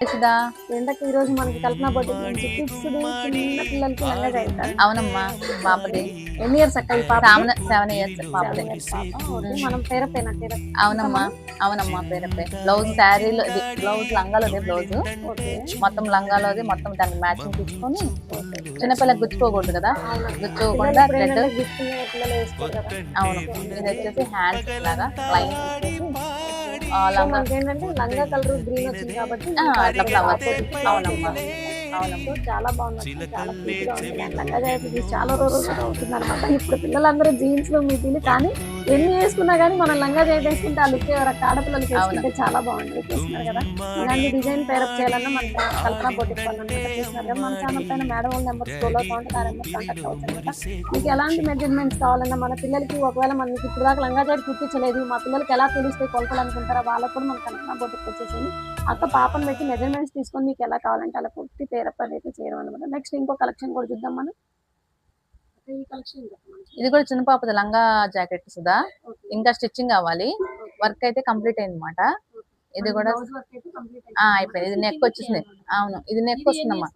సుధా. ఎండకి ఈ రోజు మనకి కల్పన బొటిక్ నుంచి కిడ్స్ చిన్న పిల్లలకి లంగా జాకెట్. అవునమ్మా, పాపది. ఎన్ని ఇయర్స్ అక్క ఈ పాప? 7 ఇయర్స్ పాపది. మనం పేరపేనా? అవునమ్మా, అవునమ్మా, పేరపే. బ్లౌజ్ శారీలో ఇది బ్లౌజ్, లంగాలోది బ్లౌజ్. మొత్తం లంగాలోది, మొత్తం దానికి మ్యాచింగ్ తీసుకొని. చిన్నపిల్లకి గుచ్చుకోకూడదు కదా, గుచ్చుకోకుండా థ్రెడ్. అవును, ఇది వచ్చేసి హ్యాండ్స్ లాగా లైన్ ఏంటంటే లంగా కలర్ గ్రీన్ వచ్చింది కాబట్టి అట్లా ఫ్లవర్స్. అవునమ్మా, అవునమ్మా, చాలా బాగుంది. చాలా లంగా జాకెట్ చాలా రోజులు అవుతుంది అనమాట. ఇప్పుడు పిల్లలందరూ జీన్స్ లో మీటిలు, కానీ ఎన్ని వేసుకున్నా కానీ మనం లంగా జాకెట్ వేసుకుంటే ఆ లుక్ ఆడపిల్లలకి వేసుకుంటే చాలా బాగుంటుంది. చూస్తున్నారు కదా, ఇలాంటి డిజైన్ పేరప్ చేయాలన్నా మన కల్పన బొటిక్ వాళ్ళు అనమాట. చూస్తున్నారు కదా, మన ఛానల్ పైన మేడం వాళ్ళ నెంబర్ స్కూల్లో కాంటాక్ట్ అవ్వచ్చు అనమాట. మీకు ఎలాంటి మెజర్మెంట్స్ కావాలన్నా, మన పిల్లలకి ఒకవేళ మనకి ఇప్పుడు దాకా లంగా జాకెట్ కుట్టించలేదు, మా పిల్లలకి ఎలా తెలుస్తాయి కొలతలు అనుకుంటారా, వాళ్ళకు కూడా మన కల్పన బొటిక్ వచ్చేసింది. అక్క పాపను పెట్టి మెజర్మెంట్స్ తీసుకొని మీకు ఎలా కావాలంటే అలా కుట్టి పేరప్ అనేది చేయడం అనమాట. నెక్స్ట్ ఇంకో కలెక్షన్ కూడా చూద్దాం మనం. ఈ కలెక్షన్ ఇది కూడా చిన్న పాపది లంగా జాకెట్ సుధా. ఇంకా స్టిచ్చింగ్ అవ్వాలి, వర్క్ అయితే కంప్లీట్ అయింది అనమాట. ఇది కూడా అయిపోయింది. ఇది నెక్ వచ్చేసింది. అవును, ఇది నెక్ వస్తుందమ్మా.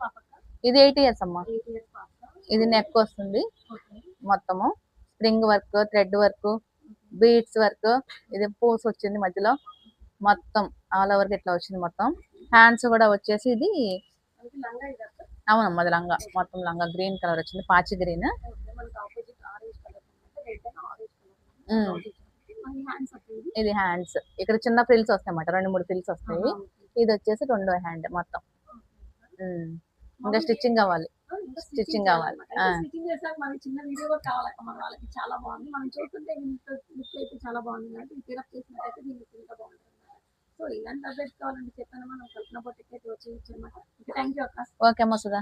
ఇది 8 ఇయర్స్ అమ్మా. ఇది నెక్ వస్తుంది మొత్తము. Spring work, thread work, beads work, ఇది పూస్ వచ్చింది మధ్యలో, మొత్తం ఆల్ ఓవర్ ఇట్లా వచ్చింది మొత్తం. హ్యాండ్స్ కూడా వచ్చేసి ఇది. అవునమ్మా, అది లంగా, మొత్తం లంగా గ్రీన్ కలర్ వచ్చింది, పాచి గ్రీన్. ఇది హ్యాండ్స్, ఇక్కడ చిన్న ఫ్రిల్స్ వస్తాయి అన్నమాట, 2-3 ఫ్రిల్స్ వస్తాయి. ఇది వచ్చేసి 2వ హ్యాండ్ మొత్తం. ఇంకా స్టిచ్చింగ్ అవ్వాలి, స్టిచ్చింగ్ అవ్వాలి. చిన్న వీడియో కూడా కావాలక్క మన వాళ్ళకి. చాలా బాగుంది, మనం చూస్తుంటే లుక్ అయితే చాలా బాగుంది. అంటే పిరప్ చేసినట్టయితే దీనికి ఇంకా బాగుంటుంది. సో ఇలాంటి అప్డేట్స్ కావాలంటే చెప్పాను, మనం కల్పన బొటిక్ అయితే వచ్చేయచ్చు అనమాట. థ్యాంక్ యూ అక్క. ఓకే అమ్మ సుధా.